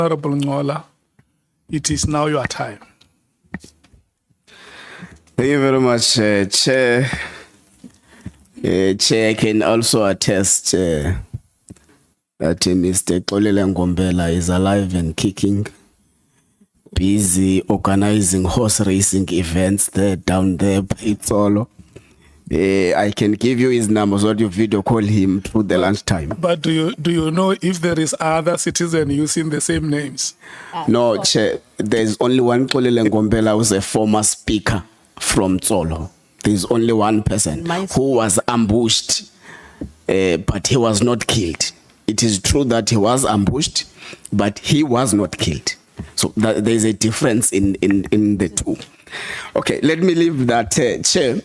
Honorable Nqola, it is now your time. Thank you very much, Chair. Chair, can also attest that Mr. Malema is alive and kicking, busy organizing horse racing events there, down there, it's all. I can give you his number so that you video call him through the lunchtime. But do you know if there is other citizen using the same names? No, Chair, there's only one Malema And Nqola who's a former speaker from Tsolo. There's only one person who was ambushed, but he was not killed. It is true that he was ambushed, but he was not killed. So there's a difference in the two. Okay, let me leave that, Chair.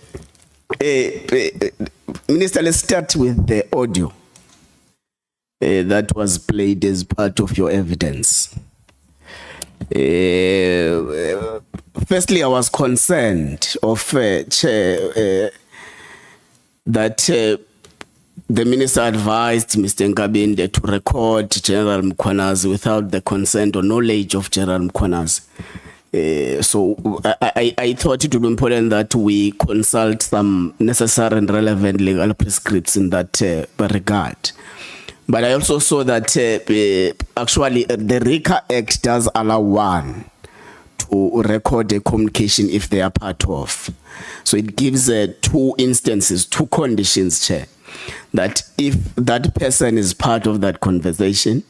Minister, let's start with the audio that was played as part of your evidence. Firstly, I was concerned of Chair that the minister advised Mr. Nkabinde to record General Mkhwanazi without the consent or knowledge of General Mkhwanazi. So I thought it would be important that we consult some necessary and relevant legal prescripts in that regard. But I also saw that actually the RICA Act does allow one to record a communication if they are part of. So it gives two instances, two conditions, Chair, that if that person is part of that conversation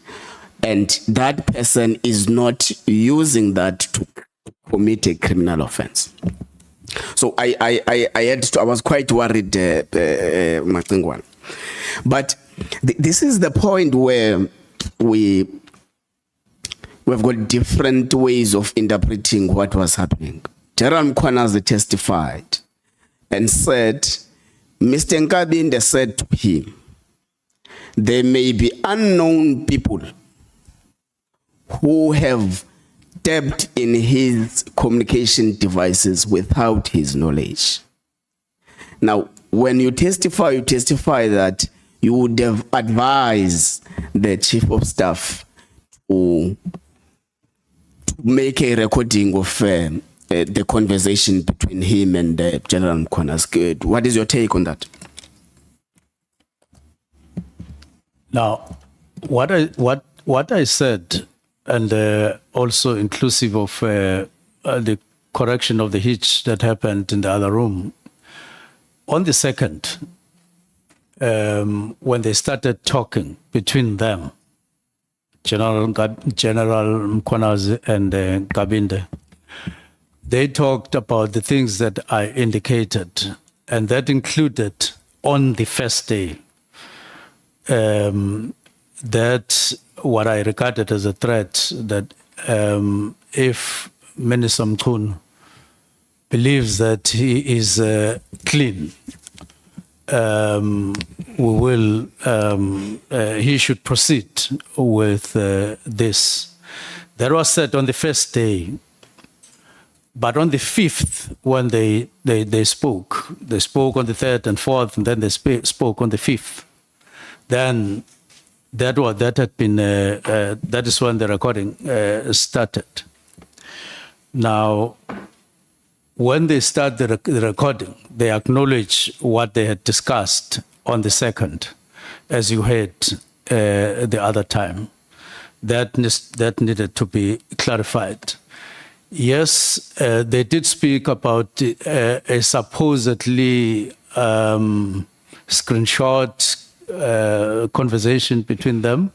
and that person is not using that to commit a criminal offense. So I was quite worried, Mkhwanazi. But this is the point where we've got different ways of interpreting what was happening. General Mkhwanazi testified and said, Mr. Nkabinde said to him, there may be unknown people who have tapped in his communication devices without his knowledge. Now, when you testify that you would have advised the chief of staff to make a recording of the conversation between him and General Mkhwanazi. What is your take on that? Now, what I said, and also inclusive of the correction of the hitch that happened in the other room, on the second, when they started talking between them, General Mkhwanazi and Nkabinde, they talked about the things that I indicated, and that included on the first day that what I regarded as a threat, that if Minister Mchunu believes that he is clean, he should proceed with this. That was said on the first day. But on the fifth, when they spoke on the third and fourth, and then they spoke on the fifth. Then that is when the recording started. Now, when they start the recording, they acknowledge what they had discussed on the second, as you heard the other time. That needed to be clarified. Yes, they did speak about a supposedly screenshot conversation between them,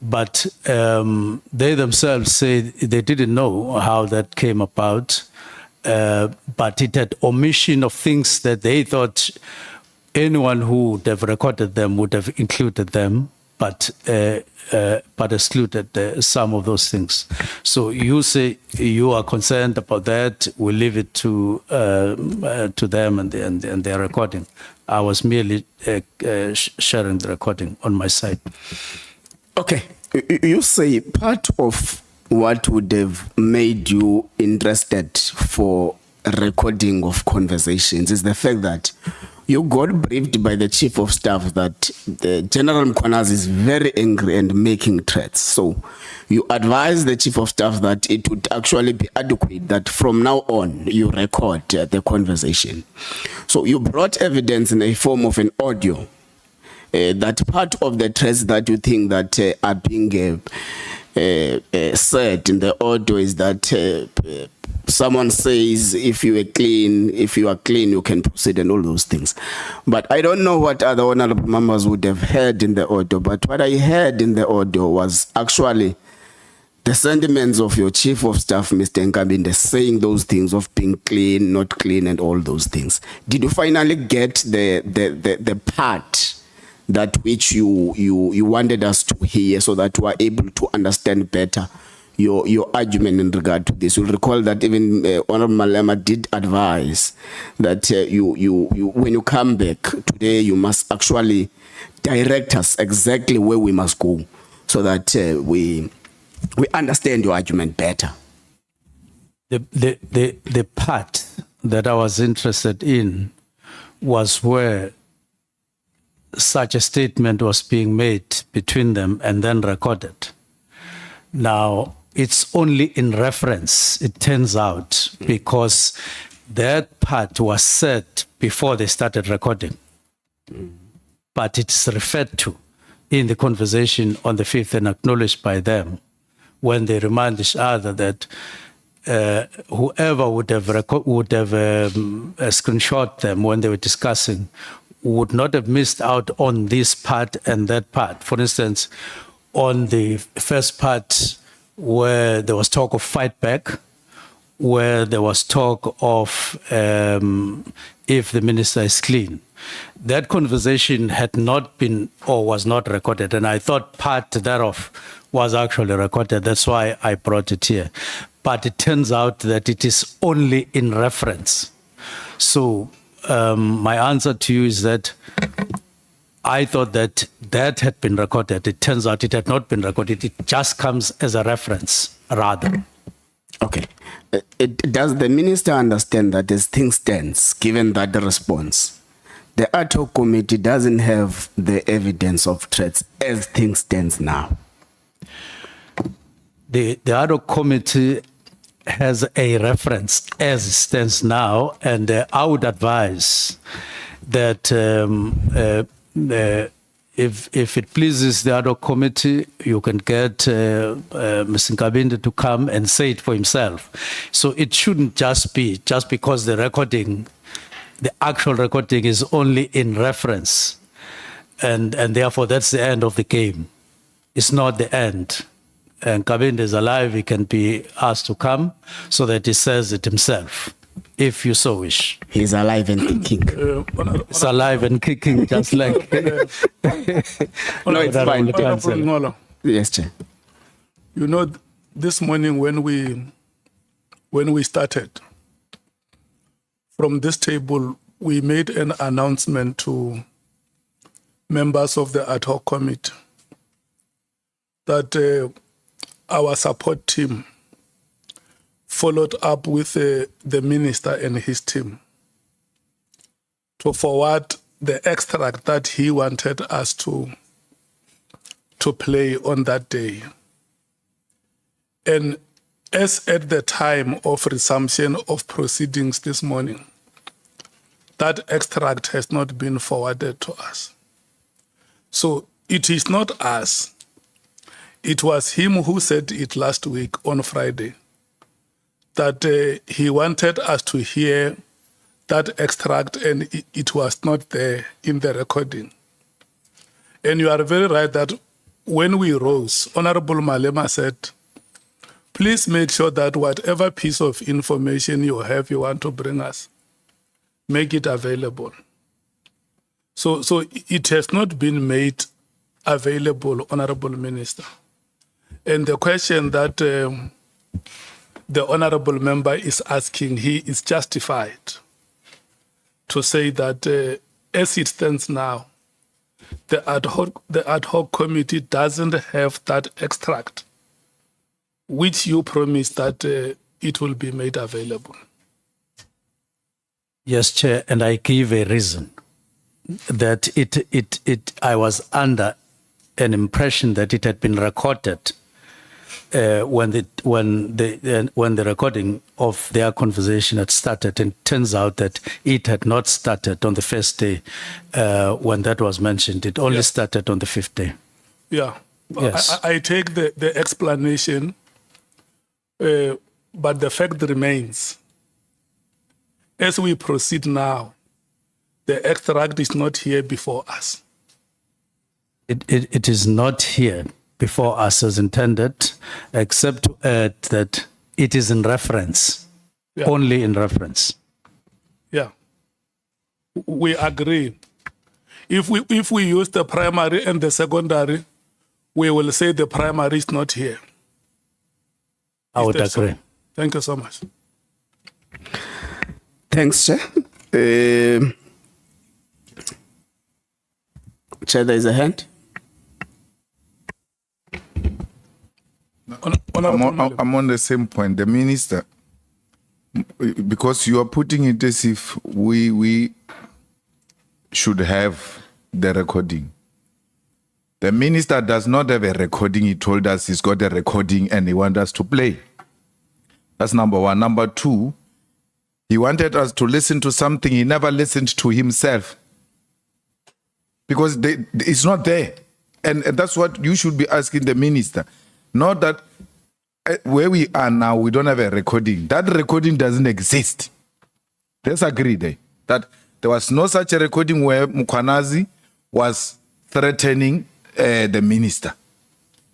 but they themselves say they didn't know how that came about, but it had omission of things that they thought anyone who would have recorded them would have included them, but excluded some of those things. So you say you are concerned about that. We'll leave it to them and their recording. I was merely sharing the recording on my side. Okay, you say part of what would have made you interested for recording of conversations is the fact that You got briefed by the chief of staff that the General Mkhwanazi is very angry and making threats. So you advised the chief of staff that it would actually be adequate that from now on you record the conversation. So you brought evidence in a form of an audio. That part of the threats that you think that are being said in the audio is that someone says if you are clean, you can proceed and all those things. But I don't know what other honorable members would have heard in the audio, but what I heard in the audio was actually the sentiments of your chief of staff, Mr. Nkabinde, saying those things of being clean, not clean, and all those things. Did you finally get the part that which you wanted us to hear so that we are able to understand better your argument in regard to this? You'll recall that even Honorable Malema did advise that you when you come back today, you must actually direct us exactly where we must go so that we understand your argument better. The part that I was interested in was where such a statement was being made between them and then recorded. Now, it's only in reference, it turns out, because that part was said before they started recording. But it's referred to in the conversation on the 5th and acknowledged by them when they remind each other that whoever would have screenshot them when they were discussing would not have missed out on this part and that part. For instance, on the first part where there was talk of fight back, where there was talk of if the minister is clean, that conversation had not been or was not recorded. And I thought part thereof was actually recorded. That's why I brought it here. But it turns out that it is only in reference. So my answer to you is that I thought that that had been recorded. It turns out it had not been recorded. It just comes as a reference, rather. Okay. Does the minister understand that as things stands, given that the response, the ad hoc committee doesn't have the evidence of threats as things stands now? The ad hoc committee has a reference as it stands now, and I would advise that if it pleases the ad hoc committee, you can get Mr. Nkabinde to come and say it for himself. So it shouldn't just be just because the recording, the actual recording is only in reference, and therefore that's the end of the game. It's not the end. And Nkabinde is alive, he can be asked to come so that he says it himself, if you so wish. He's alive and kicking. He's alive and kicking, just like... No, it's fine. Nqola, Yes, Chair. you know, this morning when we started, from this table, we made an announcement to members of the ad hoc committee that our support team followed up with the minister and his team to forward the extract that he wanted us to play on that day. And as at the time of resumption of proceedings this morning, that extract has not been forwarded to us. So it is not us. It was him who said it last week on Friday, that he wanted us to hear that extract and it was not there in the recording. And you are very right that when we rose, Honorable Malema said, please make sure that whatever piece of information you have you want to bring us, make it available. So it has not been made available, Honorable Minister. And the question that the honorable member is asking, he is justified to say that as it stands now, the ad hoc committee doesn't have that extract, which you promised that it will be made available. Yes, Chair, and I give a reason. that I was under an impression that it had been recorded when the recording of their conversation had started, and it turns out that it had not started on the first day when that was mentioned. It only started on the fifth day. Yeah. Yes. I take the explanation, but the fact remains, as we proceed now, the extract is not here before us. It is not here before us as intended, except to add that it is in reference, only in reference. Yeah. We agree. If we use the primary and the secondary, we will say the primary is not here. I would agree. So? Thank you so much. Thanks, Chair. Chair, there is a hand. I'm on the same point. The minister, because you are putting it as if we should have the recording. The minister does not have a recording. He told us he's got a recording and he wants us to play. That's number one. Number two, he wanted us to listen to something he never listened to himself, because it's not there. And that's what you should be asking the minister. Not that where we are now, we don't have a recording. That recording doesn't exist. Let's agree there that there was no such a recording where Mkhwanazi was threatening the minister.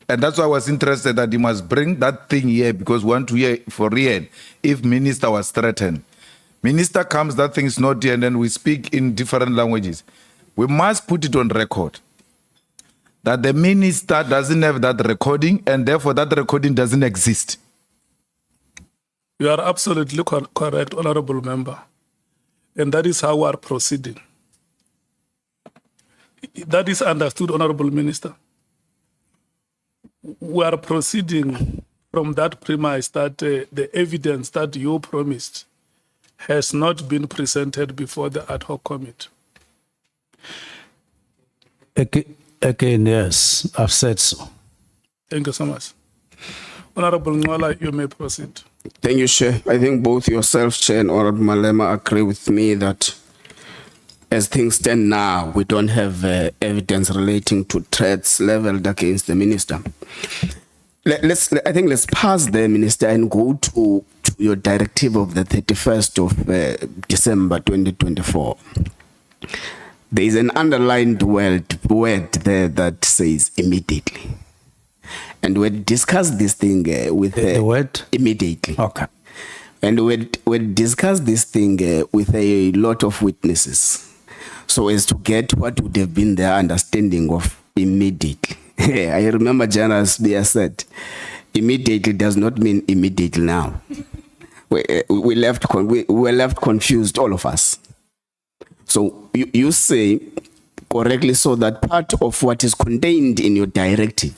And that's why I was interested that he must bring that thing here, because we want to hear for real if minister was threatened. Minister comes, that thing is not here, and then we speak in different languages. We must put it on record that the minister doesn't have that recording, and therefore that recording doesn't exist. You are absolutely correct, Honorable Member. And that is how we are proceeding. That is understood, Honorable Minister. We are proceeding from that premise that the evidence that you promised has not been presented before the ad hoc committee. Again, yes, I've said so. Thank you so much. Honorable Nqola, you may proceed. Thank you, Chair. I think both yourself, Chair, and Honorable Malema agree with me that as things stand now, we don't have evidence relating to threats leveled against the minister. I think let's pass the minister and go to your directive of the 31st of December 2024. There is an underlined word there that says immediately. And we discussed this thing with the word immediately. Okay. And we discussed this thing with a lot of witnesses, so as to get what would have been their understanding of immediately. I remember General Spear said, immediately does not mean immediately now. We were left confused, all of us. So you say correctly so that part of what is contained in your directive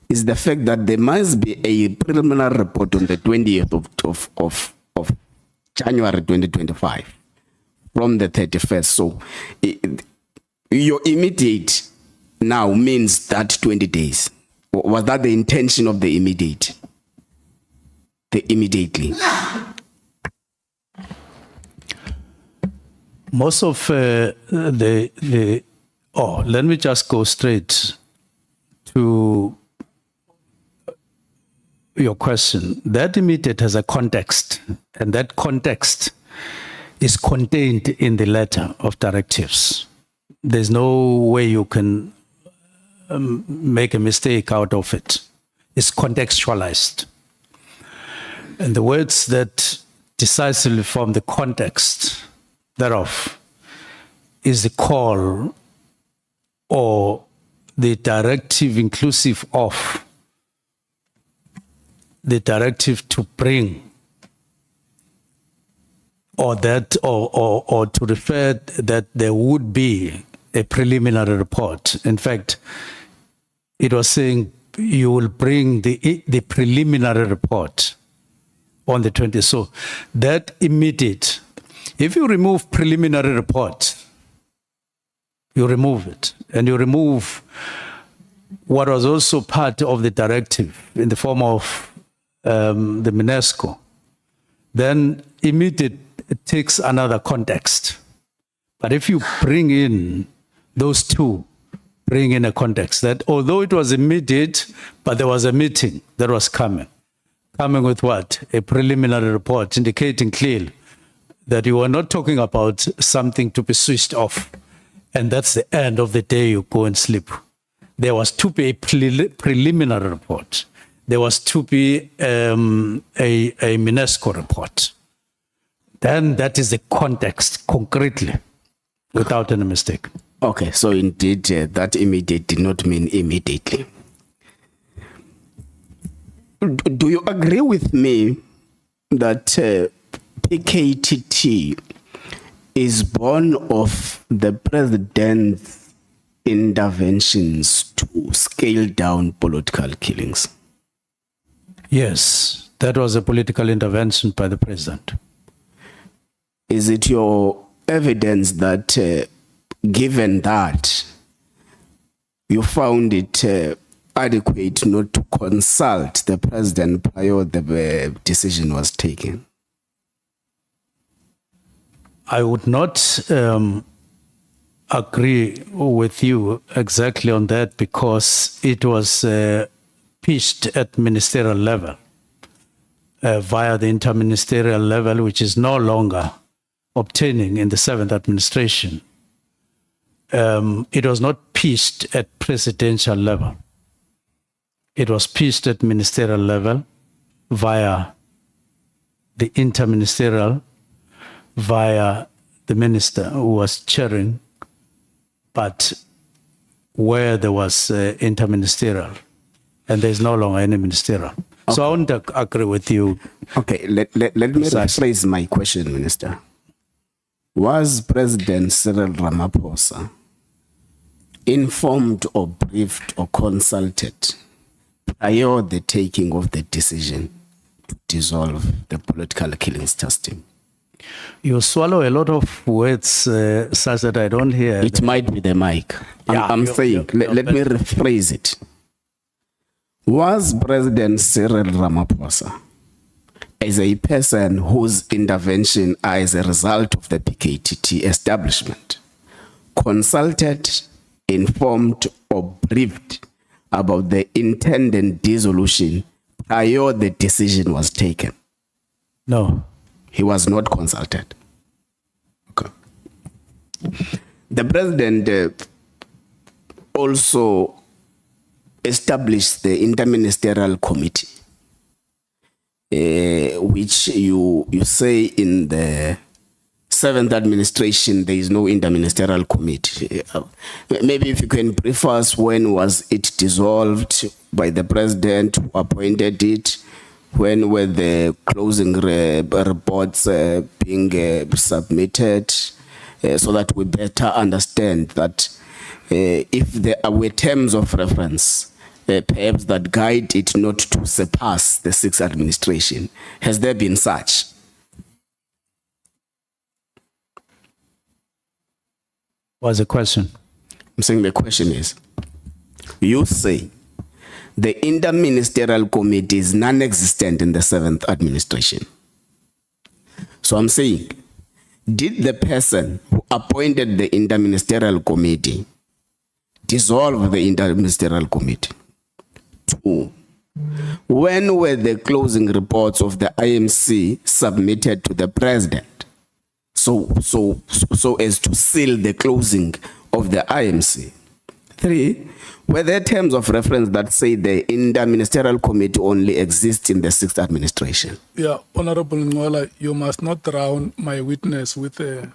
is the fact that there must be a preliminary report on the 20th of January 2025 from the 31st. So your immediate now means that 20 days. Was that the intention of the immediate? The immediately. Most of let me just go straight to your question. That immediate has a context, and that context is contained in the letter of directives. There's no way you can make a mistake out of it. It's contextualized. And the words that decisively form the context thereof is the call or the directive inclusive of the directive to bring or to refer that there would be a preliminary report. In fact, it was saying you will bring the preliminary report on the 20th. So that immediate, if you remove preliminary report, You remove it. And you remove what was also part of the directive in the form of the UNESCO. Then immediate it takes another context. But if you bring in those two, bring in a context that although it was immediate, but there was a meeting that was coming with what? A preliminary report indicating clearly that you were not talking about something to be switched off. And that's the end of the day, you go and sleep. There was to be a preliminary report. There was to be a UNESCO report. Then that is the context concretely, without any mistake. Okay, so indeed that immediate did not mean immediately. Do you agree with me that PKTT is born of the president's interventions to scale down political killings? Yes, that was a political intervention by the president. Is it your evidence that given that you found it adequate not to consult the president prior the decision was taken? I would not agree with you exactly on that because it was pitched at ministerial level via the interministerial level, which is no longer obtaining in the 7th administration. It was not pitched at presidential level. It was pitched at ministerial level via the interministerial, via the minister who was chairing, but where there was interministerial, and there's no longer any ministerial. Okay. So I wouldn't agree with you. Okay, let me rephrase my question, Minister. Was President Cyril Ramaphosa informed or briefed or consulted prior the taking of the decision to dissolve the political killings testing? You swallow a lot of words such that I don't hear. It might be the mic. I'm saying, let me rephrase it. Was President Cyril Ramaphosa, as a person whose intervention as a result of the PKTT establishment, consulted, informed, or briefed about the intended dissolution prior the decision was taken? No. He was not consulted. Okay. The president also established the interministerial committee, which you say in the 7th administration there is no interministerial committee. Maybe if you can brief us, when was it dissolved by the president who appointed it? When were the closing reports being submitted, so that we better understand that if there were terms of reference, perhaps that guide it not to surpass the 6th administration. Has there been such? What's the question? I'm saying the question is, you say the interministerial committee is non-existent in the 7th administration. So I'm saying, did the person who appointed the interministerial committee dissolve the interministerial committee? 2. When were the closing reports of the IMC submitted to the president so as to seal the closing of the IMC? 3. Were there terms of reference that say the interministerial committee only exists in the 6th administration? Yeah, Honorable Nqola, you must not drown my witness with a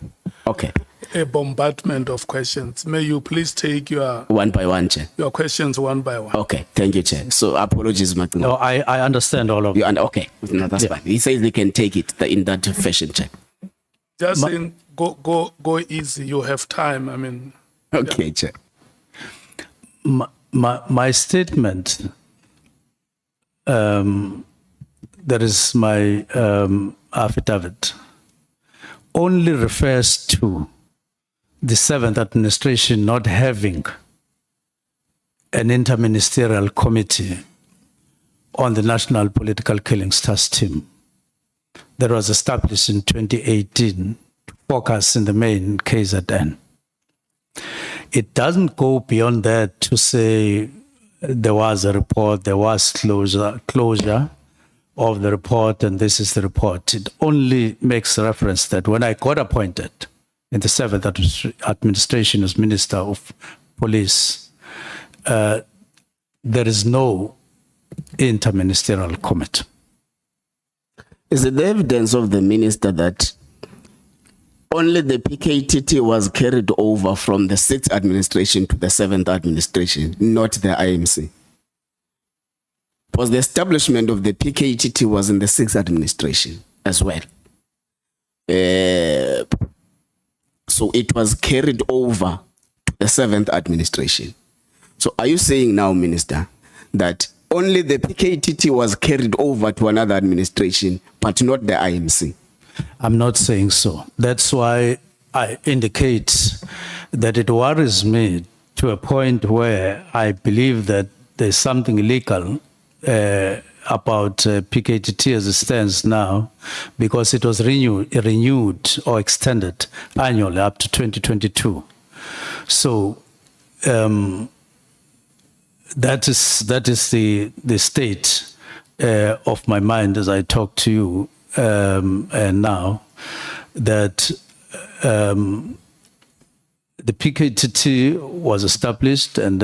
bombardment of questions. May you please take your one by one, Chair. Your questions one by one. Okay, thank you, Chair. So apologies, Mkhwanazi. No, I understand all of you. Okay, no, that's fine. He says he can take it in that fashion, Chair. Just saying, go easy. You have time. I mean. Okay, yeah. Chair. My statement, that is my affidavit, only refers to the 7th administration not having an interministerial committee on the National Political Killings Task Team that was established in 2018 to focus in the main KZN. It doesn't go beyond that to say there was a report, there was closure of the report, and this is the report. It only makes reference that when I got appointed in the 7th administration as Minister of Police, there is no interministerial committee. Is it the evidence of the minister that only the PKTT was carried over from the 6th administration to the 7th administration, not the IMC? Because the establishment of the PKTT was in the 6th administration as well. So it was carried over to the 7th administration. So are you saying now, Minister, that only the PKTT was carried over to another administration, but not the IMC? I'm not saying so. That's why I indicate that it worries me to a point where I believe that there's something illegal about PKTT as it stands now, because it was renewed or extended annually up to 2022. So that is the state of my mind as I talk to you and now, that the PKTT was established and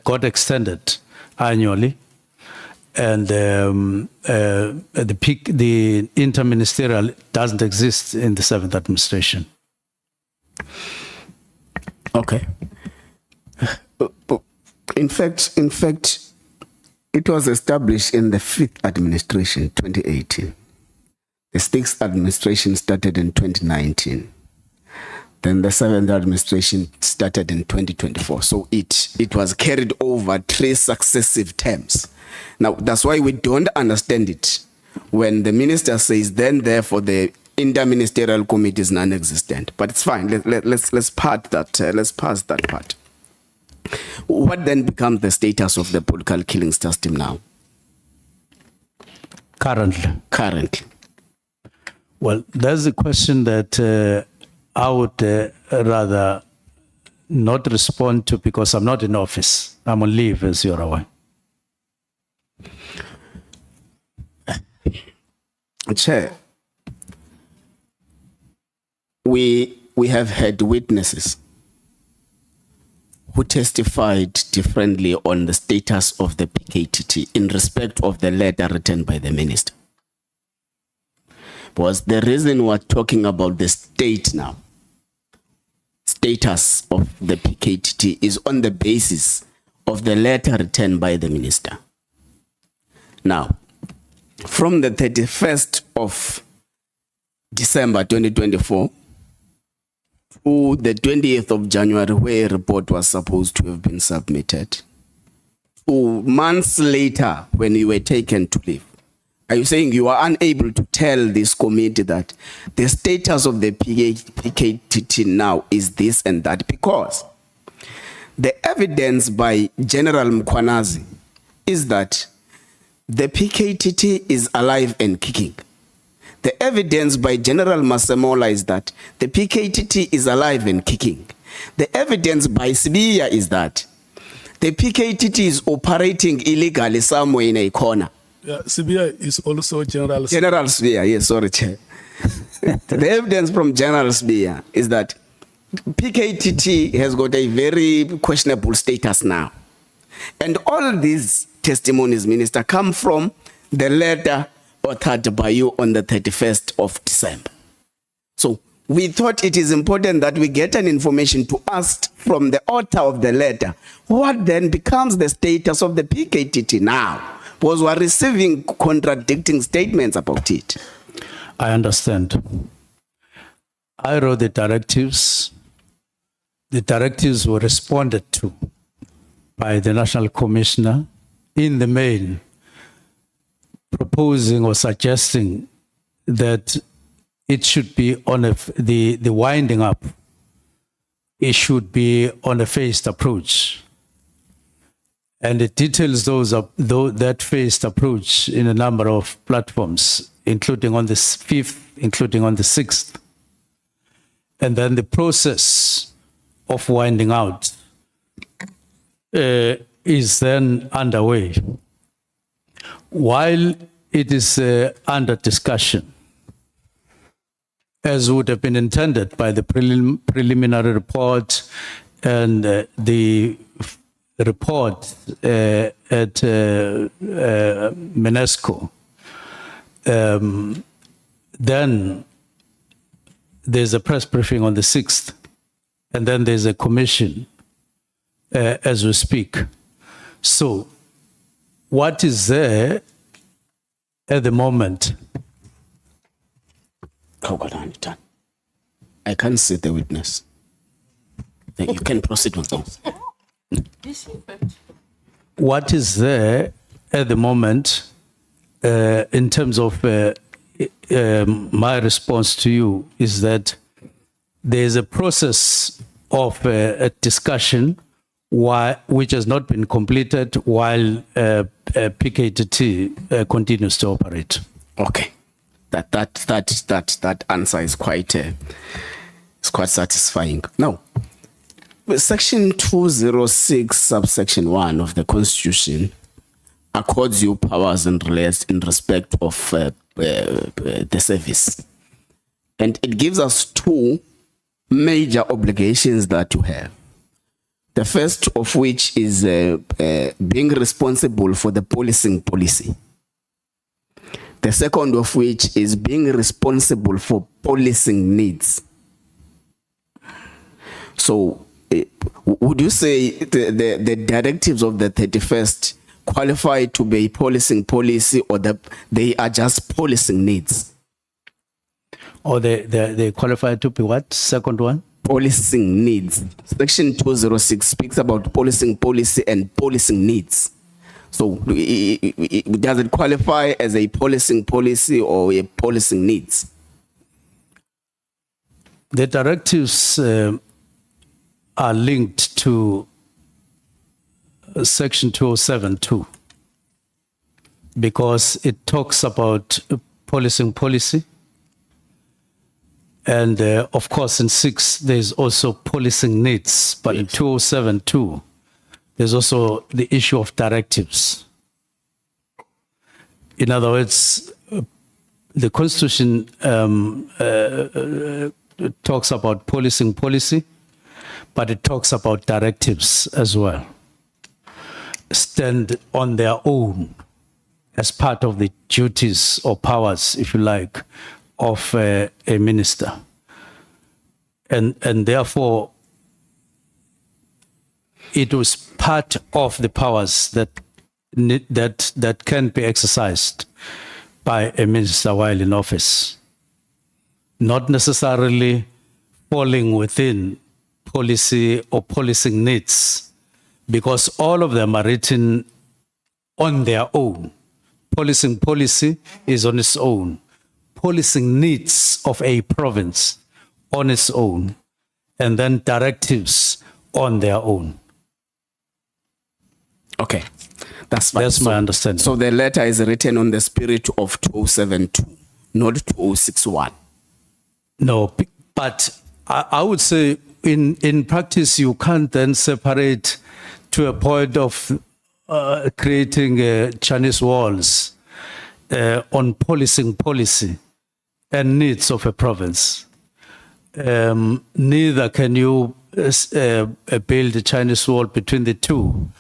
got extended annually, and the interministerial doesn't exist in the 7th administration. Okay. In fact, it was established in the 5th administration, 2018. The 6th administration started in 2019. Then the 7th administration started in 2024. So it was carried over 3 successive terms. Now, that's why we don't understand it when the minister says, then therefore the interministerial committee is non-existent. But it's fine. Let's pass that part. What then becomes the status of the political killings task team now? Currently. Well, that's a question that I would rather not respond to, because I'm not in office. I'm on leave, as you're aware. Chair, we have had witnesses who testified differently on the status of the PKTT in respect of the letter written by the minister. Was the reason we're talking about the status of the PKTT is on the basis of the letter written by the minister. Now, from the 31st of December 2024 to the 20th of January, where a report was supposed to have been submitted, 2 months later when you were taken to leave, are you saying you are unable to tell this committee that the status of the PKTT now is this and that? Because the evidence by General Mkhwanazi is that the PKTT is alive and kicking. The evidence by General Malema is that the PKTT is alive and kicking. The evidence by Sibiya is that the PKTT is operating illegally somewhere in a corner. Yeah, Sibiya is also General Sibiya, yes, sorry, Chair. The evidence from General Sibiya is that PKTT has got a very questionable status now. And all these testimonies, Minister, come from the letter authored by you on the 31st of December. So we thought it is important that we get an information to ask from the author of the letter what then becomes the status of the PKTT now, because we are receiving contradicting statements about it. I understand. I wrote the directives. The directives were responded to by the National Commissioner in the main, proposing or suggesting that it should be on the winding up it should be on a phased approach. And it details that phased approach in a number of platforms, including on the 5th, including on the 6th. And then the process of winding out is then underway. While it is under discussion, as would have been intended by the preliminary report and the report at UNESCO, then there's a press briefing on the 6th, and then there's a commission as we speak. So what is there at the moment? I can't see the witness. You can proceed with this. What is there at the moment in terms of my response to you is that there is a process of a discussion which has not been completed while PKTT continues to operate. Okay, that answer is quite satisfying. Now, Section 206, subsection 1 of the Constitution accords you powers and relates in respect of the service, and it gives us two major obligations that you have. The first of which is being responsible for the policing policy. The second of which is being responsible for policing needs. So, would you say the directives of the 31st qualify to be policing policy, or they are just policing needs? Or they qualify to be what? Second one? Policing needs. Section 206 speaks about policing policy and policing needs. So does it qualify as a policing policy or a policing needs? The directives are linked to Section 207(2) because it talks about policing policy. And of course, in 6, there's also policing needs, but in 207(2), there's also the issue of directives. In other words, the Constitution talks about policing policy, but it talks about directives as well. Stand on their own as part of the duties or powers, if you like, of a minister. And therefore, it was part of the powers that can be exercised by a minister while in office, not necessarily falling within policy or policing needs, because all of them are written on their own. Policing policy is on its own. Policing needs of a province on its own, and then directives on their own. Okay, that's fine. That's my understanding. So the letter is written on the spirit of 2072, not 2061. No, but I would say in practice, you can't then separate to a point of creating Chinese walls on policing policy and needs of a province. Neither can you build a Chinese wall between the two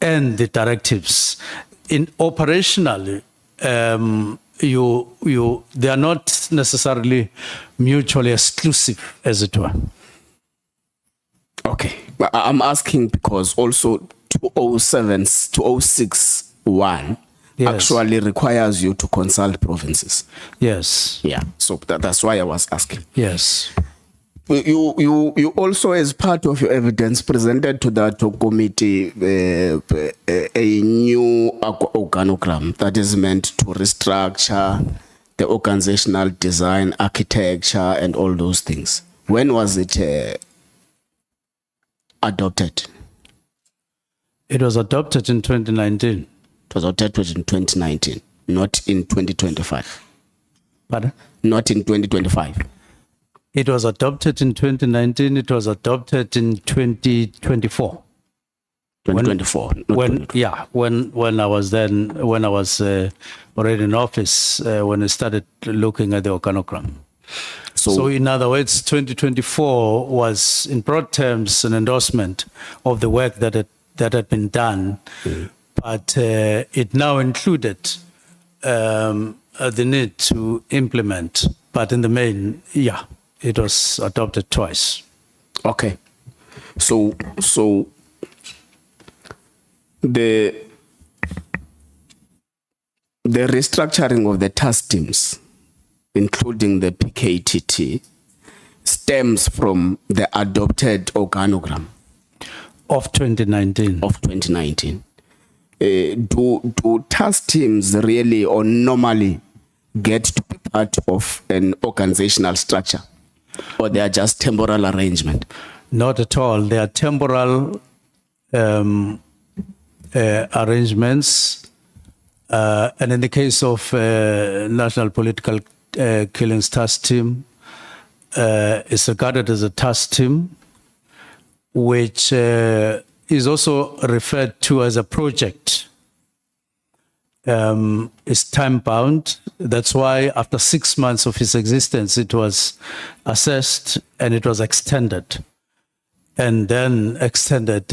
and the directives. In operationally, they are not necessarily mutually exclusive, as it were. Okay, but I'm asking because also 206(1) Yes. actually requires you to consult provinces. Yes. Yeah, so that's why I was asking. Yes. You also, as part of your evidence, presented to that committee a new organogram that is meant to restructure the organizational design, architecture, and all those things. When was it adopted? It was adopted in 2019. It was adopted in 2019, not in 2025. Pardon? Not in 2025. It was adopted in 2019. It was adopted in 2024. 2024. not When 2025. yeah, when I was already in office, when I started looking at the organogram. So in other words, 2024 was, in broad terms, an endorsement of the work that had been done, but it now included the need to implement. But in the main, yeah, it was adopted twice. Okay. So the restructuring of the task teams, including the PKTT, stems from the adopted organogram Of 2019. of 2019. Do task teams really or normally get to be part of an organizational structure, or they are just temporal arrangement? Not at all. They are temporal arrangements. And in the case of National Political Killings Task Team, it's regarded as a task team, which is also referred to as a project. It's time-bound. That's why after 6 months of its existence, it was assessed and it was extended. And then extended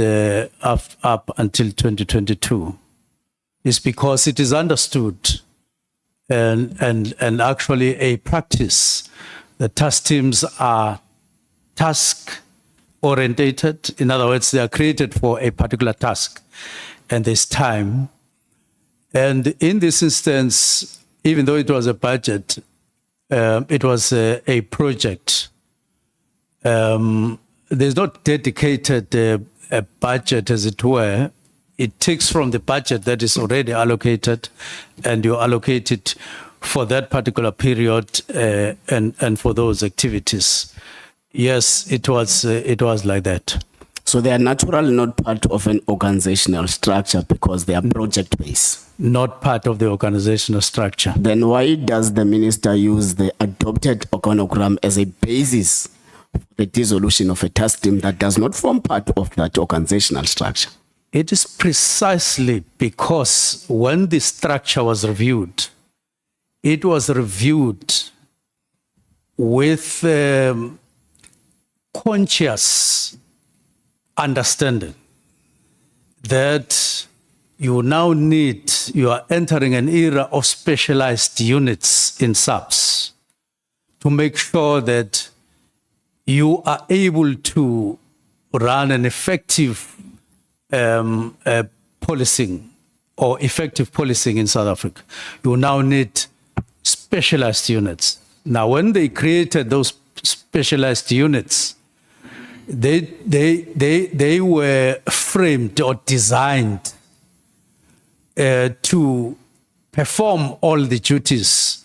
up until 2022. It's because it is understood and actually a practice. The task teams are task-orientated. In other words, they are created for a particular task, and there's time. And in this instance, even though it was a budget, it was a project. There's not dedicated a budget, as it were. It takes from the budget that is already allocated, and you allocate it for that particular period and for those activities. Yes, it was like that. So they are naturally not part of an organizational structure because they are project-based. Not part of the organizational structure. Then why does the minister use the adopted organogram as a basis for the dissolution of a task team that does not form part of that organizational structure? It is precisely because when the structure was reviewed, it was reviewed with conscious understanding that you are entering an era of specialized units in SAPS to make sure that you are able to run an effective policing or effective policing in South Africa. You now need specialized units. Now, when they created those specialized units, they were framed or designed to perform all the duties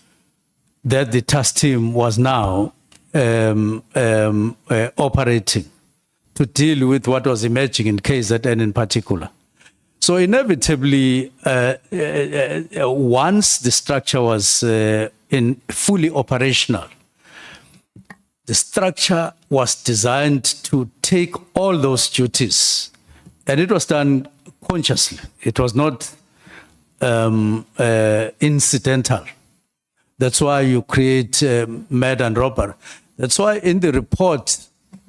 that the task team was now operating, to deal with what was emerging in KZN in particular. So inevitably, once the structure was fully operational, the structure was designed to take all those duties, and it was done consciously. It was not incidental. That's why you create murder and robbery. That's why in the report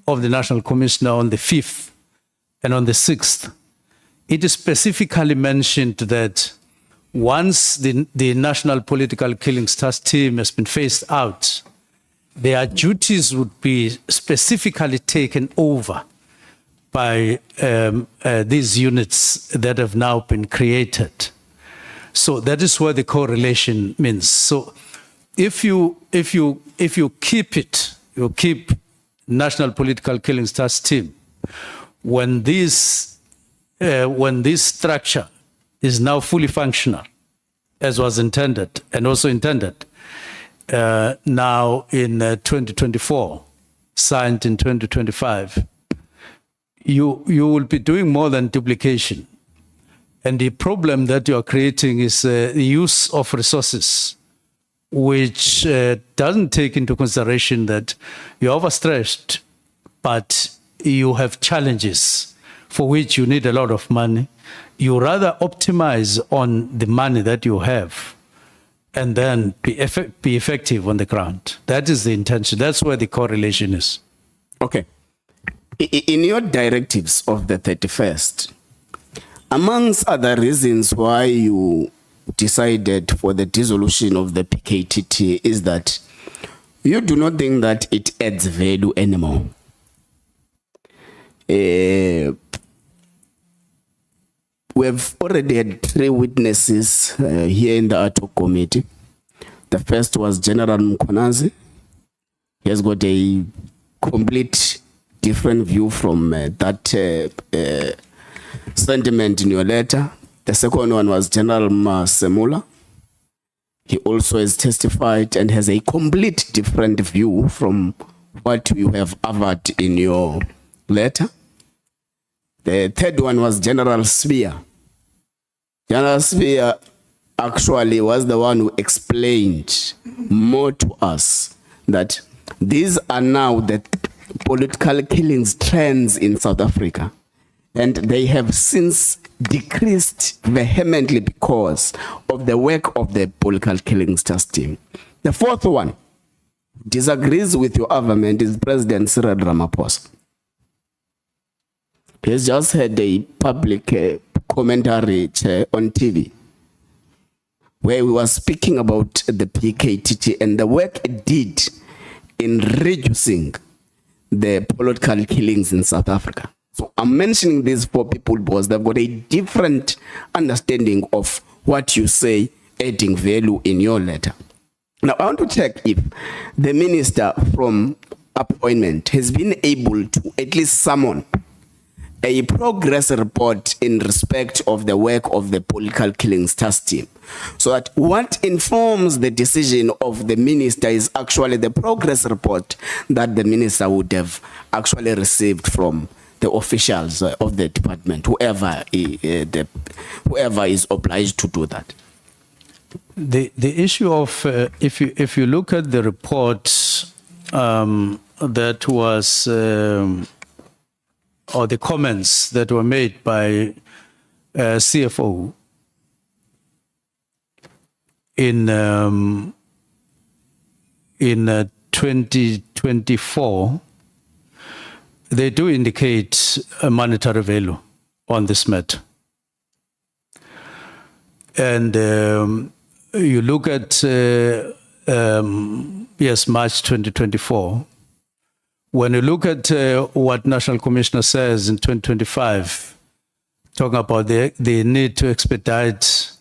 of the National Commissioner on the 5th and on the 6th, it is specifically mentioned that once the National Political Killings Task Team has been phased out, their duties would be specifically taken over by these units that have now been created. So that is where the correlation means. So if you keep it, you keep National Political Killings Task Team, when this structure is now fully functional, as was intended and also intended, now in 2024, signed in 2025, you will be doing more than duplication. And the problem that you are creating is the use of resources, which doesn't take into consideration that you're overstretched, but you have challenges for which you need a lot of money. You rather optimize on the money that you have and then be effective on the ground. That is the intention. That's where the correlation is. Okay. In your directives of the 31st, amongst other reasons why you decided for the dissolution of the PKTT is that you do not think that it adds value anymore. We have already had 3 witnesses here in the ad hoc committee. The first was General Mkhwanazi. He has got a complete different view from that sentiment in your letter. The second one was General Semula. He also has testified and has a complete different view from what you have averred in your letter. The third one was General Spear. General Spear actually was the one who explained more to us that these are now the political killings trends in South Africa. And they have since decreased vehemently because of the work of the political killings task team. The fourth one disagrees with your government is President Cyril Ramaphosa. He's just had a public commentary on TV where we were speaking about the PKTT and the work it did in reducing the political killings in South Africa. So I'm mentioning this for people because they've got a different understanding of what you say adding value in your letter. Now, I want to check if the minister from appointment has been able to at least summon a progress report in respect of the work of the political killings task team, so that what informs the decision of the minister is actually the progress report that the minister would have actually received from the officials of the department, whoever is obliged to do that. The issue of if you look at the report that was or the comments that were made by CFO in 2024, they do indicate a monetary value on this matter. And you look at, yes, March 2024, when you look at what National Commissioner says in 2025, talking about the need to expedite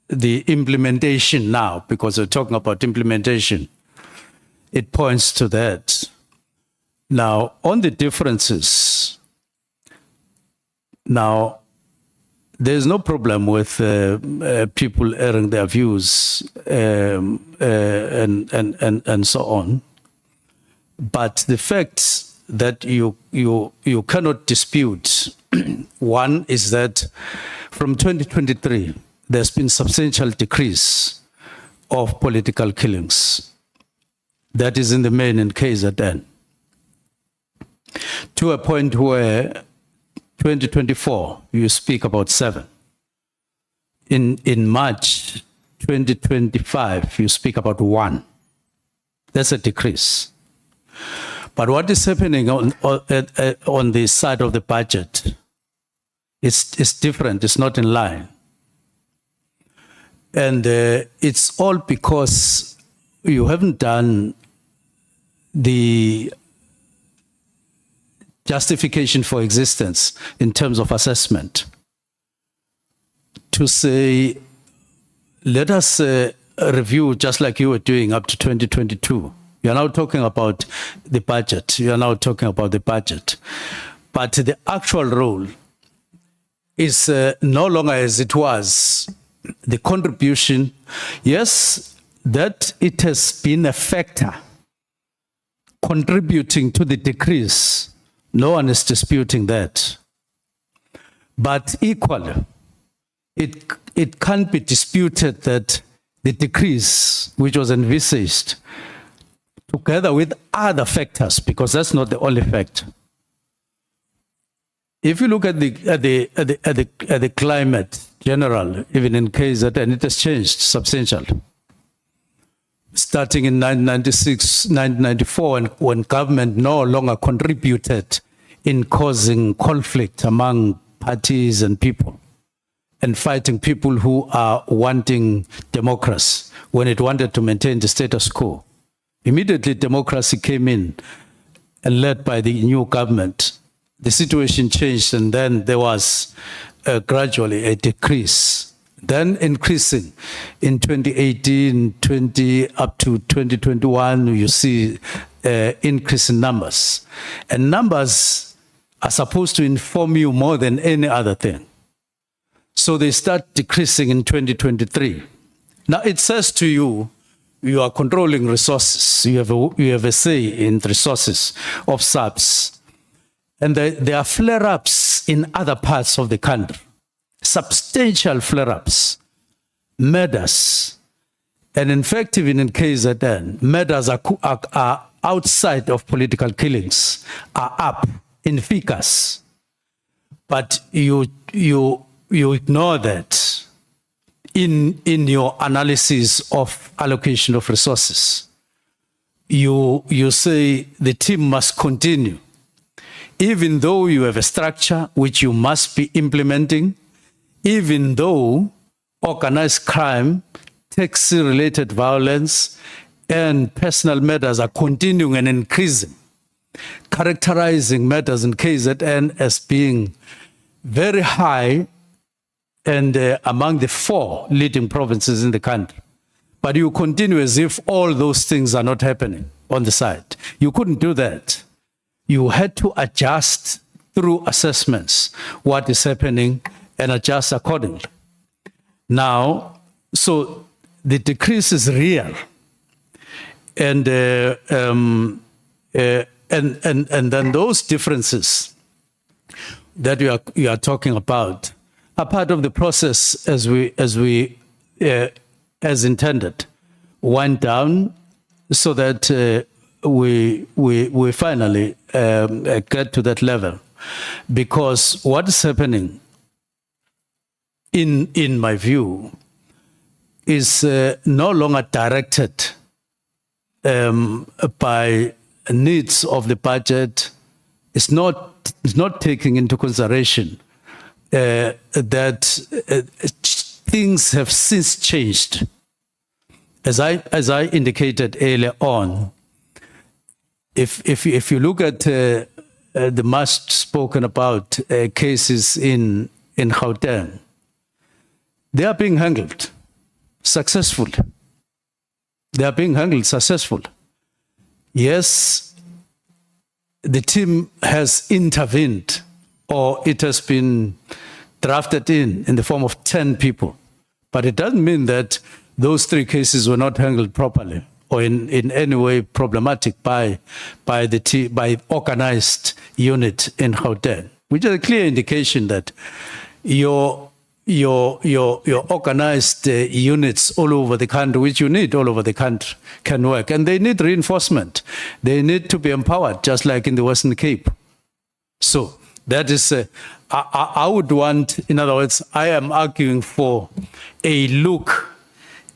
the implementation now, because we're talking about implementation, it points to that. Now, on the differences, now, there's no problem with people airing their views and so on. But the fact that you cannot dispute, one is that from 2023, there's been substantial decrease of political killings. That is in the main in KZN. To a point where 2024, you speak about 7. In March 2025, you speak about 1. That's a decrease. But what is happening on the side of the budget is different. It's not in line. And it's all because you haven't done the justification for existence in terms of assessment. To say, let us review just like you were doing up to 2022. You're now talking about the budget. You're now talking about the budget. But the actual role is no longer as it was. The contribution, yes, that it has been a factor contributing to the decrease. No one is disputing that. But equally, it can't be disputed that the decrease, which was envisaged, together with other factors, because that's not the only factor. If you look at the climate general, even in KZN, it has changed substantially. Starting in 1996, 1994, when government no longer contributed in causing conflict among parties and people, and fighting people who are wanting democracy when it wanted to maintain the status quo. Immediately, democracy came in and led by the new government. The situation changed, and then there was gradually a decrease, then increasing in 2018, up to 2021, you see increase in numbers. And numbers are supposed to inform you more than any other thing. So they start decreasing in 2023. Now it says to you, you are controlling resources. You have a say in the resources of SAPS. And there are flare-ups in other parts of the country, substantial flare-ups, murders. And in fact, even in KZN, murders are outside of political killings, are up in figures. But you ignore that in your analysis of allocation of resources. You say the team must continue. Even though you have a structure which you must be implementing, even though organized crime, taxi-related violence, and personal matters are continuing and increasing, characterizing matters in KZN as being very high and among the 4 leading provinces in the country. But you continue as if all those things are not happening on the side. You couldn't do that. You had to adjust through assessments what is happening and adjust accordingly. Now, so the decrease is real, and then those differences that you are talking about are part of the process as intended, went down so that we finally get to that level. Because what is happening, in my view, is no longer directed by needs of the budget. It's not taking into consideration that things have since changed. As I indicated earlier on, if you look at the much spoken about cases in Gauteng, they are being handled successfully. They are being handled successfully. Yes, the team has intervened, or it has been drafted in the form of 10 people. But it doesn't mean that those 3 cases were not handled properly or in any way problematic by organized unit in Gauteng, which is a clear indication that your organized units all over the country, which you need all over the country, can work. And they need reinforcement. They need to be empowered, just like in the Western Cape. So that is, I would want, in other words, I am arguing for a look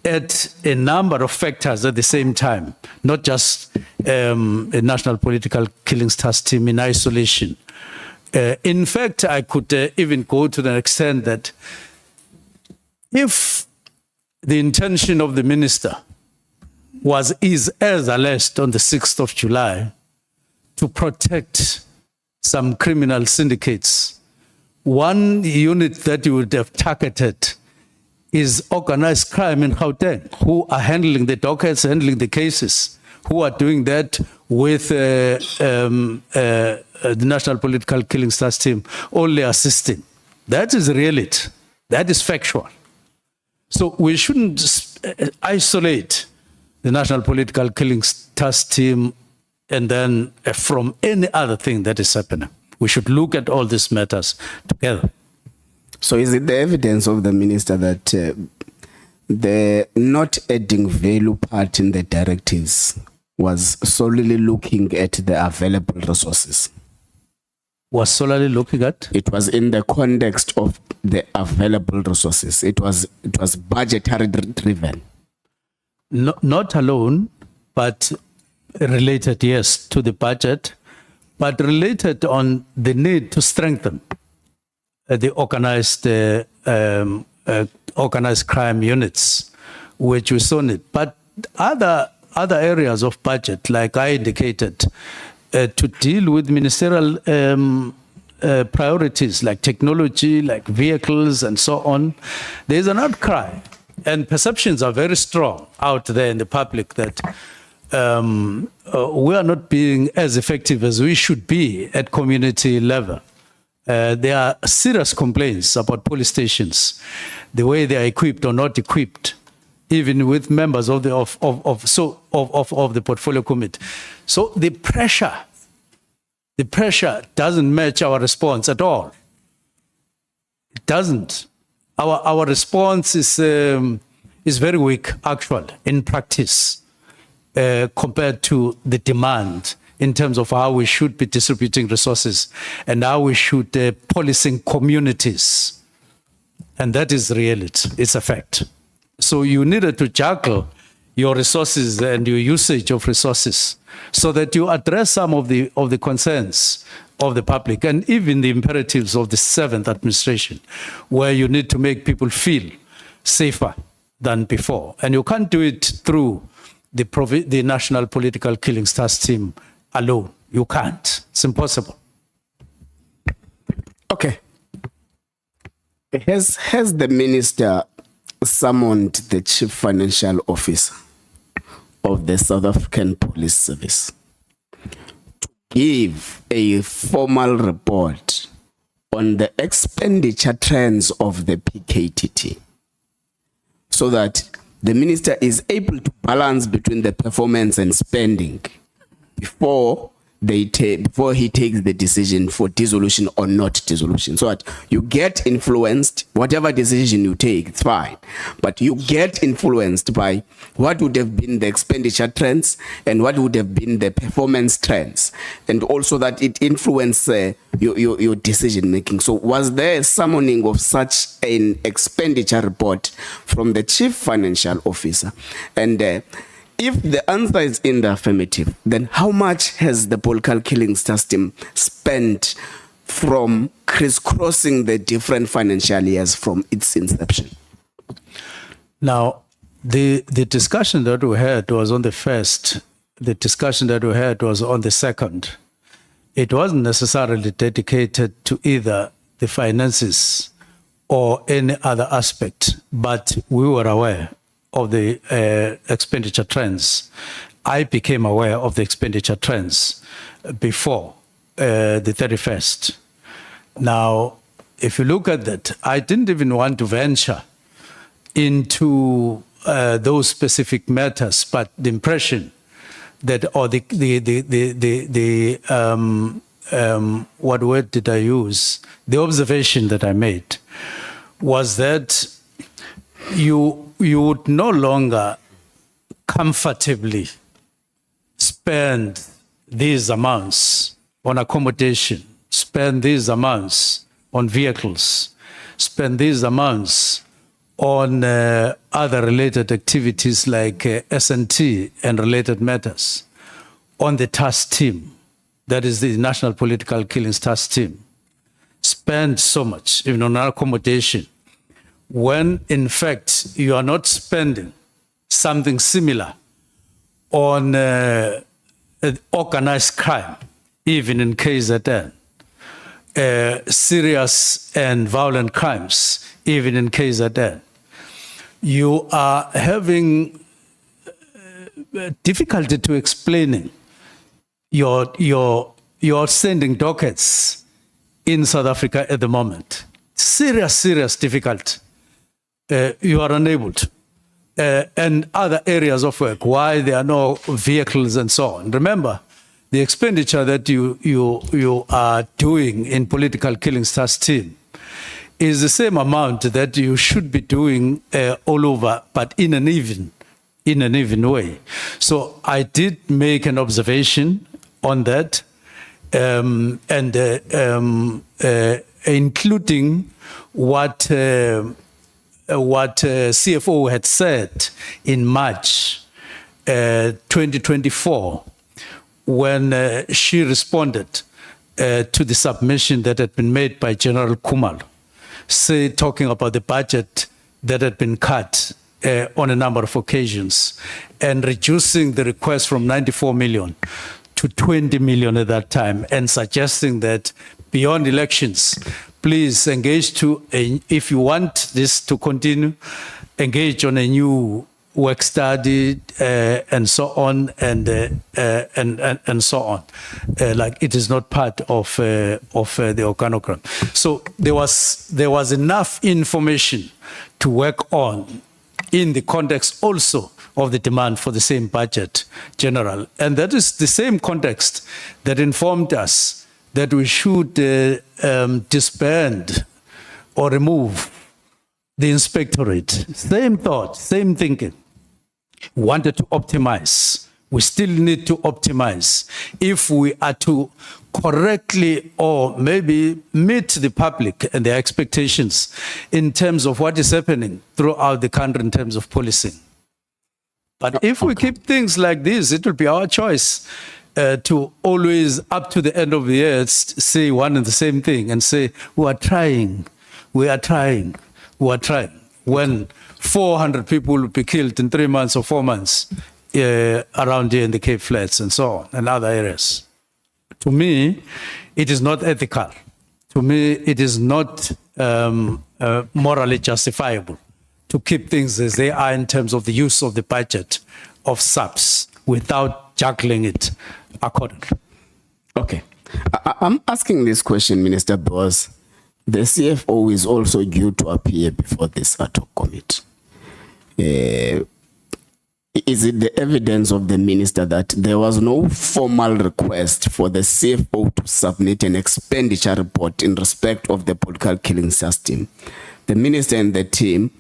at a number of factors at the same time, not just a national political killings task team in isolation. In fact, I could even go to the extent that if the intention of the minister is as alleged on the 6th of July to protect some criminal syndicates, one unit that you would have targeted is organized crime in Gauteng, who are handling the dockets, handling the cases, who are doing that with the National Political Killings Task Team only assisting. That is reality. That is factual. So we shouldn't isolate the National Political Killings Task Team, and then from any other thing that is happening. We should look at all these matters together. So is it the evidence of the minister that the not adding value part in the directives was solely looking at the available resources? Was solely looking at? It was in the context of the available resources. It was budgetary driven. No, not alone, but related, yes, to the budget, but related on the need to strengthen the organized crime units, which we saw it. But other areas of budget, like I indicated, to deal with ministerial priorities like technology, like vehicles and so on, there's an outcry. And perceptions are very strong out there in the public that we are not being as effective as we should be at community level. There are serious complaints about police stations, the way they are equipped or not equipped, even with members of the portfolio committee. So the pressure doesn't match our response at all. It doesn't. Our response is very weak, actually, in practice, compared to the demand in terms of how we should be distributing resources and how we should policing communities. And that is reality, it's a fact. So you needed to juggle your resources and your usage of resources so that you address some of the concerns of the public and even the imperatives of the seventh administration, where you need to make people feel safer than before. And you can't do it through the National Political Killings Task Team alone. You can't. It's impossible. Okay. Has the minister summoned the chief financial officer of the South African Police Service to give a formal report on the expenditure trends of the PKTT, so that the minister is able to balance between the performance and spending before he takes the decision for dissolution or not dissolution, so that you get influenced. Whatever decision you take, it's fine, but you get influenced by what would have been the expenditure trends and what would have been the performance trends, and also that it influences your decision making. So was there a summoning of such an expenditure report from the chief financial officer? And if the answer is in the affirmative, then how much has the political killings task team spent from crisscrossing the different financial years from its inception? Now, the discussion that we had was on the first. The discussion that we had was on the second. It wasn't necessarily dedicated to either the finances or any other aspect, but we were aware of the expenditure trends. I became aware of the expenditure trends before the 31st. Now, if you look at that, I didn't even want to venture into those specific matters, but the impression that, or what word did I use? The observation that I made was that you would no longer comfortably spend these amounts on accommodation, spend these amounts on vehicles, spend these amounts on other related activities like S&T and related matters, on the task team, that is the National Political Killings Task Team, spend so much even on accommodation, when in fact you are not spending something similar on organized crime, even in KZN, serious and violent crimes, even in KZN. You are having difficulty to explaining your sending dockets in South Africa at the moment. Serious difficulty. You are unable to. and other areas of work, why there are no vehicles and so on. Remember, the expenditure that you are doing in political killing stars team is the same amount that you should be doing all over, but in an even way. So I did make an observation on that, including what CFO had said in March 2024 when she responded to the submission that had been made by General Kumalo, talking about the budget that had been cut on a number of occasions and reducing the request from 94 million to 20 million at that time, and suggesting that beyond elections, please engage if you want this to continue, engage on a new work study and so on, and so on. Like it is not part of the organogram. So there was enough information to work on in the context also of the demand for the same budget general. And that is the same context that informed us that we should disband or remove the inspectorate. Same thought, same thinking. Wanted to optimize. We still need to optimize if we are to correctly or maybe meet the public and their expectations in terms of what is happening throughout the country in terms of policing. But if we keep things like this, it will be our choice to always, up to the end of the year, say one and the same thing and say, we are trying. When 400 people will be killed in 3 months or 4 months around here in the Cape Flats and so on, and other areas. To me, it is not ethical. To me, it is not morally justifiable to keep things as they are in terms of the use of the budget of SAPS without juggling it accordingly. Okay. I'm asking this question, Minister, because the CFO is also due to appear before this ad hoc committee. Is it the evidence of the minister that there was no formal request for the CFO to submit an expenditure report in respect of the political killing system? The minister and the team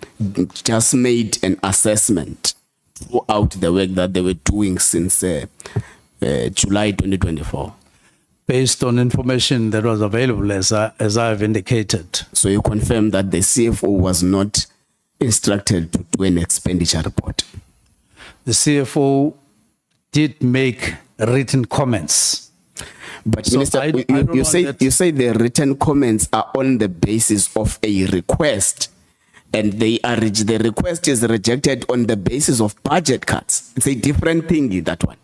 just made an assessment throughout the work that they were doing since July 2024. Based on information that was available, as I have indicated. So you confirm that the CFO was not instructed to do an expenditure report? The CFO did make written comments. But So Minister, you say the written comments are on the basis of a request, and the request is rejected on the basis of budget cuts. It's a different thing, that one,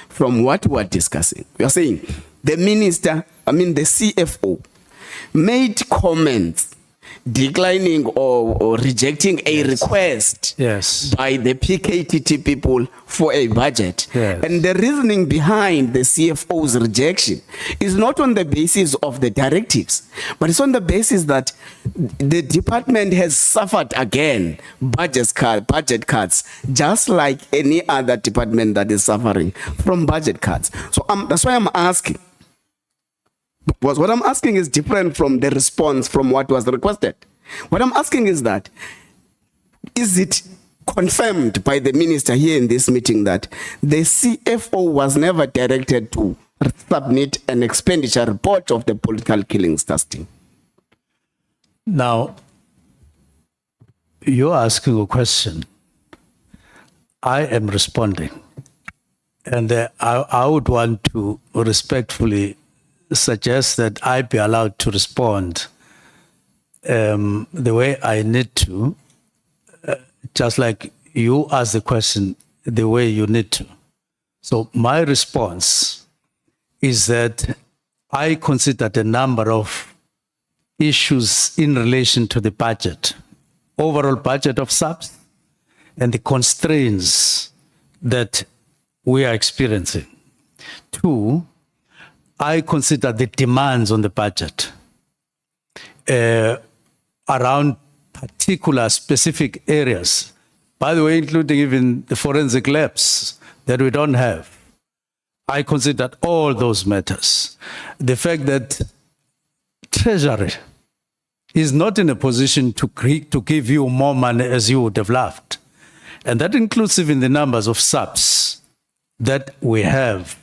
from what we're discussing. We are saying the minister, the CFO, made comments declining or rejecting a request by the PKTT people for a budget. And the reasoning behind the CFO's rejection is not on the basis of the directives, but it's on the basis that the department has suffered again budget cuts, just like any other department that is suffering from budget cuts. So that's why I'm asking. What I'm asking is different from the response from what was requested. What I'm asking is that, is it confirmed by the minister here in this meeting that the CFO was never directed to submit an expenditure report of the political killings testing? Now, you're asking a question. I am responding. And I would want to respectfully suggest that I be allowed to respond the way I need to, just like you ask the question the way you need to. So my response is that I considered a number of issues in relation to the budget, overall budget of SAPS, and the constraints that we are experiencing. Two, I consider the demands on the budget around particular specific areas, by the way, including even the forensic labs that we don't have. I considered all those matters. The fact that Treasury is not in a position to give you more money as you would have loved. And that includes even the numbers of subs that we have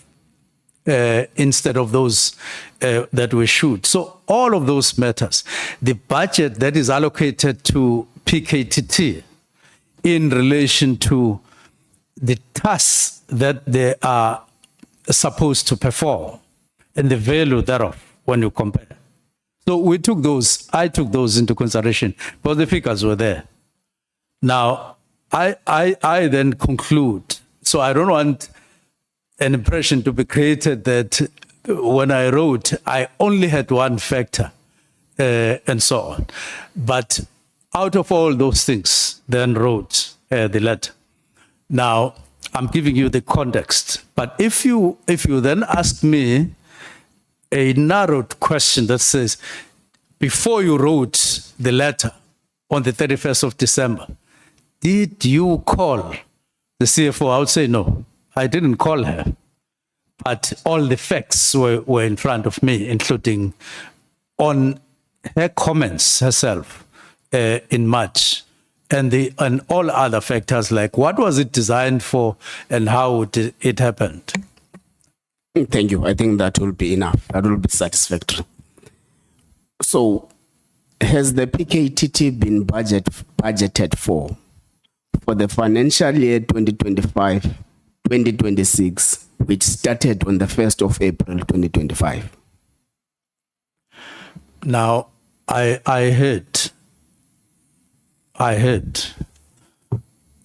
instead of those that we should. So all of those matters. The budget that is allocated to PKTT in relation to the tasks that they are supposed to perform and the value thereof when you compare. So I took those into consideration, but the figures were there. Now, I then conclude, so I don't want an impression to be created that when I wrote, I only had one factor and so on. But out of all those things, then wrote the letter. Now, I'm giving you the context. But if you then ask me a narrowed question that says, before you wrote the letter on the 31st of December, did you call the CFO? I would say no, I didn't call her. But all the facts were in front of me, including on her comments herself in March, and all other factors like what was it designed for and how it happened. Thank you. I think that will be enough. That will be satisfactory. So, has the PKTT been budgeted for the financial year 2025-2026, which started on the 1st of April 2025? Now, I heard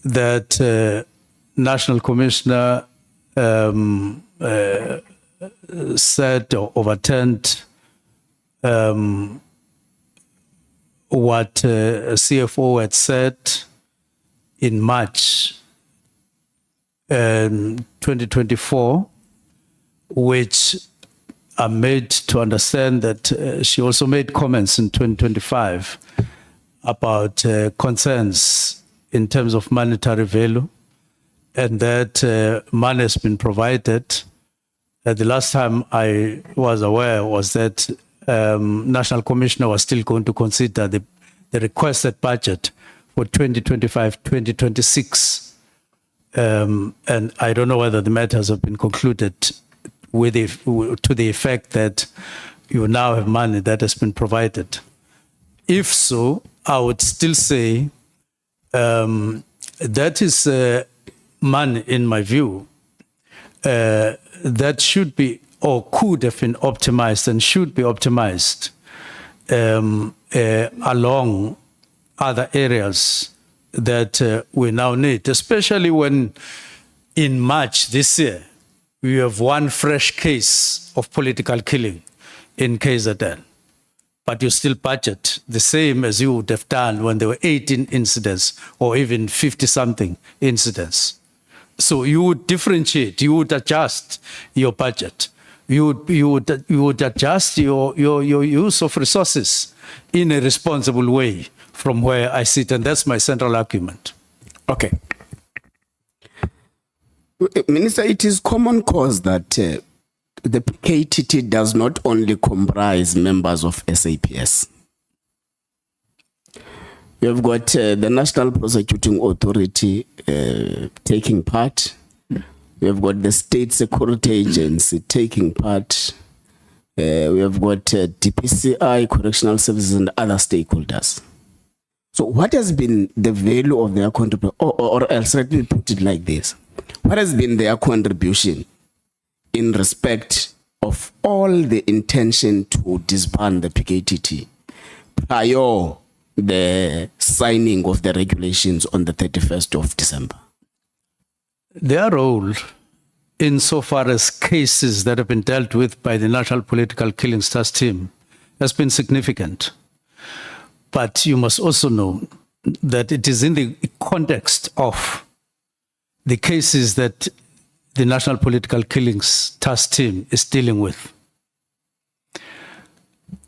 that National Commissioner said or overturned what CFO had said in March 2024, which are made to understand that she also made comments in 2025 about concerns in terms of monetary value, and that money has been provided. The last time I was aware was that National Commissioner was still going to consider the requested budget for 2025-2026. And I don't know whether the matters have been concluded to the effect that you now have money that has been provided. If so, I would still say that is money, in my view, that should be or could have been optimized and should be optimized along other areas that we now need, especially when in March this year, we have one fresh case of political killing in KZN. But you still budget the same as you would have done when there were 18 incidents or even 50-something incidents. So you would differentiate, you would adjust your budget. You would adjust your use of resources in a responsible way from where I sit, and that's my central argument. Okay. Minister, it is common cause that the PKTT does not only comprise members of SAPS. You have got the National Prosecuting Authority taking part. We have got the State Security Agency taking part. We have got DPCI, Correctional Services, and other stakeholders. So what has been the value of their contribution? Or else, let me put it like this. What has been their contribution in respect of all the intention to disband the PKTT prior the signing of the regulations on the 31st of December? Their role, insofar as cases that have been dealt with by the National Political Killings Task Team, has been significant. But you must also know that it is in the context of the cases that the National Political Killings Task Team is dealing with,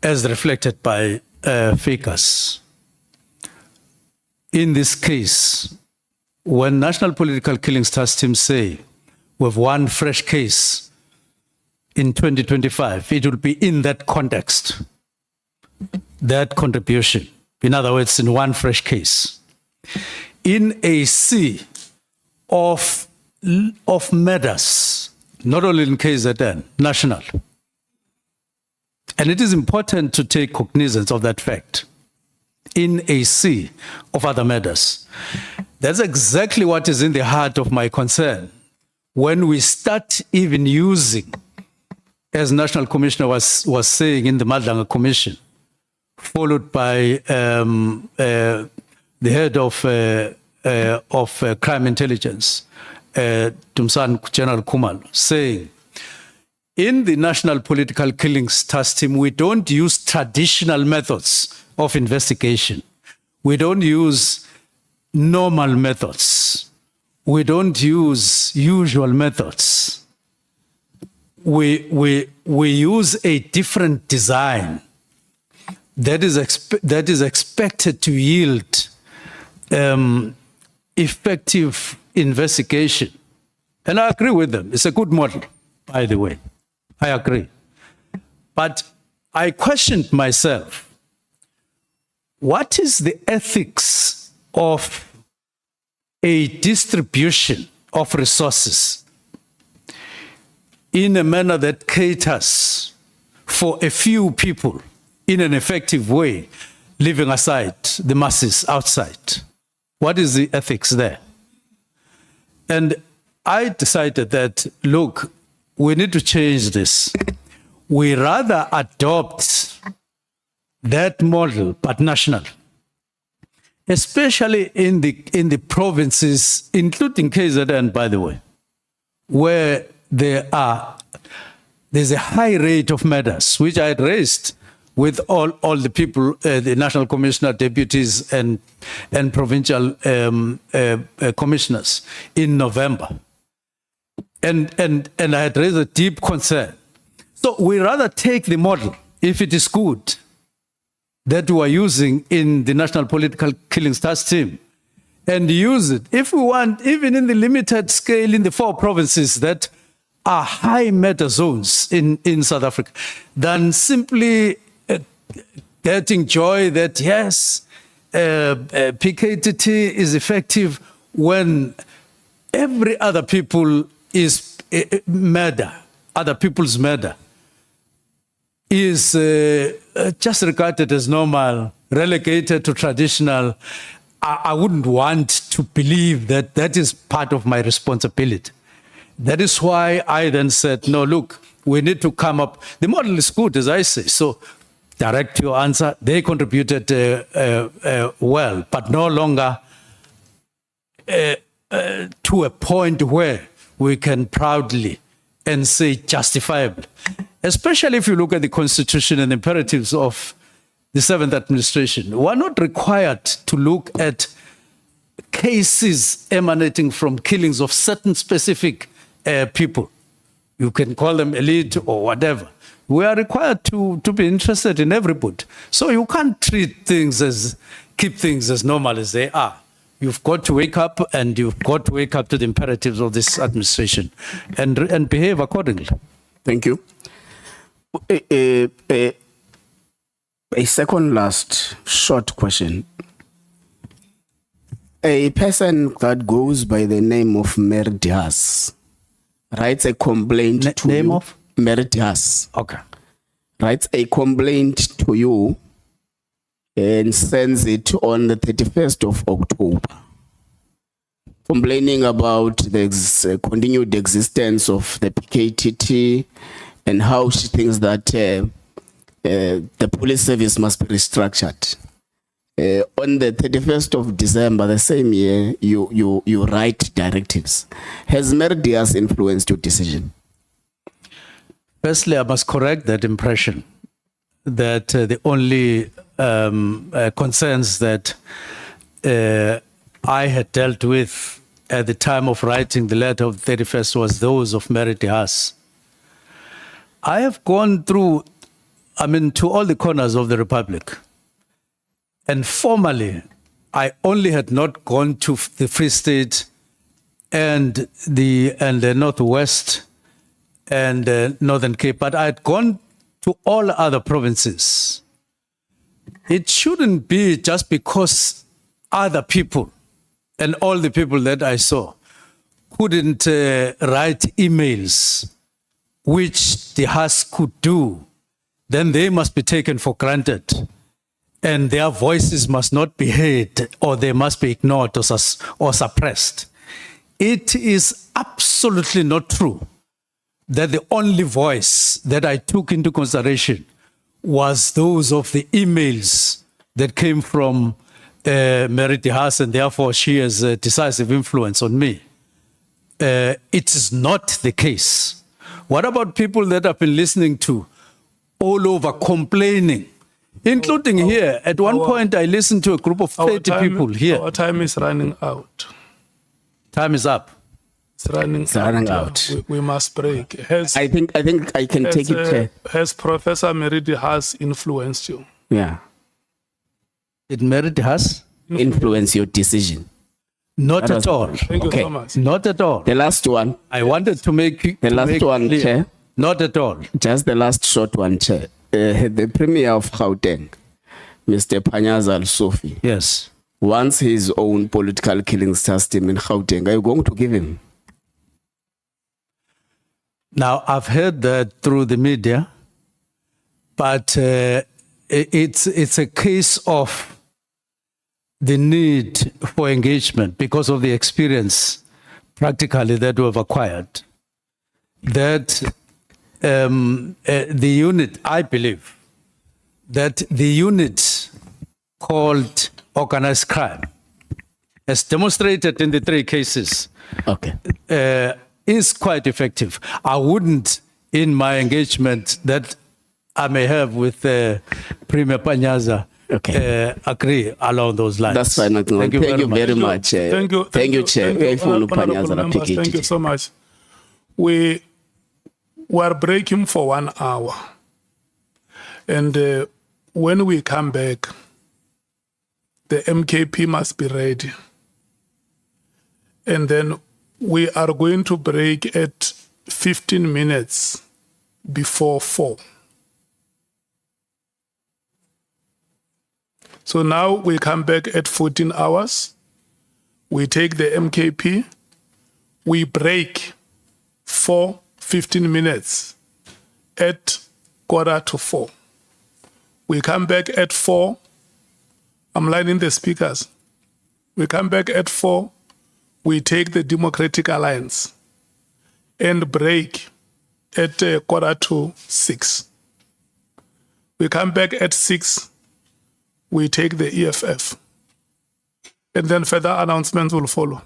as reflected by figures. In this case, when National Political Killings Task Team say we have one fresh case in 2025, it will be in that context, that contribution. In other words, in one fresh case. In a sea of matters, not only in KZN, national. And it is important to take cognizance of that fact. In a sea of other matters. That's exactly what is in the heart of my concern. When we start even using, as National Commissioner was saying in the Madlanga Commission, followed by the head of crime intelligence, Tumsan General Kumal, saying, in the National Political Killings Task Team, we don't use traditional methods of investigation. We don't use normal methods. We don't use usual methods. We use a different design that is expected to yield effective investigation. And I agree with them. It's a good model, by the way. I agree. But I questioned myself, what is the ethics of a distribution of resources in a manner that caters for a few people in an effective way, leaving aside the masses outside? What is the ethics there? And I decided that, look, we need to change this. We rather adopt that model, but national, especially in the provinces, including KZN, by the way, where there's a high rate of murders, which I had raised with all the people, the National Commissioner, deputies, and provincial commissioners in November. And I had raised a deep concern. So we rather take the model, if it is good, that we are using in the National Political Killings Task Team, and use it, if we want, even in the limited scale in the 4 provinces that are high murder zones in South Africa, than simply getting joy that, yes, PKTT is effective when every other people is murder, other people's murder is just regarded as normal, relegated to traditional. I wouldn't want to believe that that is part of my responsibility. That is why I then said, no, look, we need to come up. The model is good, as I say. So direct your answer. They contributed well, but no longer to a point where we can proudly and say justifiably, especially if you look at the Constitution and imperatives of the 7th administration. We're not required to look at cases emanating from killings of certain specific people. You can call them elite or whatever. We are required to be interested in everybody. So you can't keep things as normal as they are. You've got to wake up, and you've got to wake up to the imperatives of this administration and behave accordingly. Thank you. A second last short question. A person that goes by the name of Merdias writes a complaint to name you. of? Merdias. Okay. Writes a complaint to you and sends it on the 31st of October, complaining about the continued existence of the PKTT and how she thinks that the police service must be restructured. On the 31st of December, the same year, you write directives. Has Merdias influenced your decision? Firstly, I must correct that impression that the only concerns that I had dealt with at the time of writing the letter of the 31st was those of Mary Haas. I have gone through, to all the corners of the Republic, and formally I only had not gone to the Free State and the Northwest and Northern Cape, but I had gone to all other provinces. It shouldn't be just because other people and all the people that I saw couldn't write emails, which the Haas could do, then they must be taken for granted. And their voices must not be heard, or they must be ignored or suppressed. It is absolutely not true that the only voice that I took into consideration was those of the emails that came from Mary Haas, and therefore she has a decisive influence on me. It is not the case. What about people that I've been listening to all over complaining, including here? At one point, I listened to a group of 30 people here. Our time is running out. Time is up. It's running out. We must break. I think I can take it. Chair. Has Professor Meridi has influenced you? Yeah. It Merit has Influence your decision. not at all. Thank you Okay. so much. Not at all. The last one. I wanted to make The last one, clear. Chair. Not at all. Just the last short one, Chair. The Premier of Gauteng, Mr. Mkhwanazi Al-Sofi, Yes. wants his own political killing system in Gauteng. Are you going to give him? Now, I've heard that through the media, but it's a case of the need for engagement because of the experience practically that we've acquired. That the unit, I believe, that the unit called organized crime, as demonstrated in the 3 cases, Okay. is quite effective. I wouldn't, in my engagement that I may have with Premier Panyaza, agree along those lines. That's fine. Thank you very much. Thank you. Thank you, Chair. Honorable members, thank you so much. We are breaking for 1 hour. And when we come back, the MKP must be ready. And then we are going to break at 15 minutes before 4. So now we come back at 14 hours. We take the MKP. We break for 15 minutes at 3:45. We come back at 4. I'm lining the speakers. We come back at 4. We take the Democratic Alliance and break at 5:45. We come back at 6. We take the EFF. And then further announcements will follow.